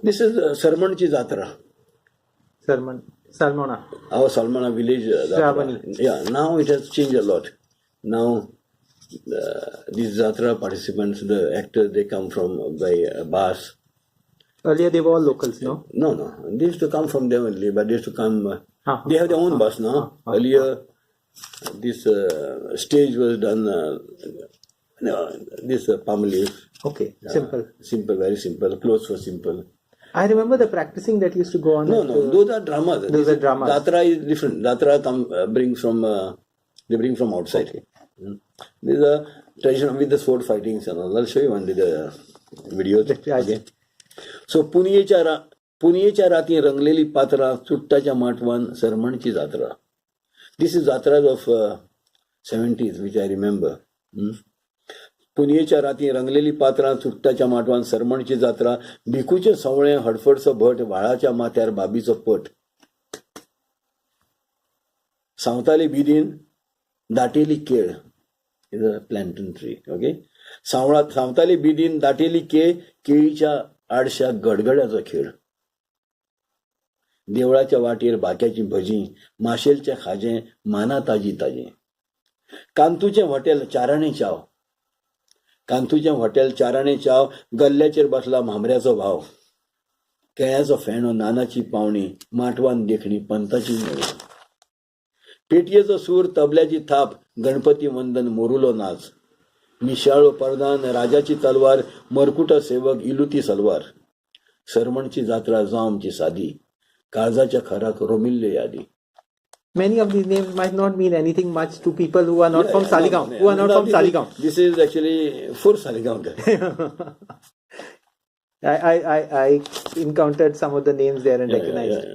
This is Sarmanchi Jatra. Salmona. Our Salmana village. Shravani. Yeah, now it has changed a lot. Now, these Jatra participants, the actors, they come from by bus. Earlier they were all locals, no? No. They used to come from there only, but they used to come. They have their own bus now. Ah. Earlier, this stage was done. This palm leaf. Okay, simple. Simple, very simple. Clothes were simple. I remember the practicing that used to go on. No, those are dramas. Those are dramas. Jatra is different. Jatra bring from outside. Okay. This is a tradition with the sword fightings and all. I'll show you one day the video. Okay. So पुणेच्या राती रंगलेली पात्रा चुट्टाच्या माटवान सरमणची जात्रा. This is jatras of 70s, which I remember. पुणेच्या राती रंगलेली पात्रा चुट्टाच्या माटवान सरमणची जात्रा. भिकूचे सवळे हडफडचं भट वाळाच्या माथ्यार बाबीचो पट. सावताली बिदीन दाटेली केळ. is a plantain tree. Okay. सावताली बिदीन दाटेली केळीच्या आडशा गडगड्याचा खेळ. देवळाच्या वाटेर बाक्याची भजी, माशेलच्या खाजे माना ताजी ताजी. कांतूचे हॉटेल चाराणे चाव. गल्ल्याचेर बसला भांबऱ्याचो भाव. केळ्याचो फेणो नानाची पावणी, माटवान देखणी पंताची मेळ. पेटयेचो सूर तबल्याची थाप, गणपती वंदन मोरुलो नाच. निशाळो परदान राजाची तलवार, मरकुटा सेवक इलुती सलवार. सरमणची जात्रा जामची सादी, काळजाच्या खराक रोमिल्ले यादी. Many of these names might not mean anything much to people who are not from Saligaon. This is actually for Saligaon. I encountered some of the names there and recognized.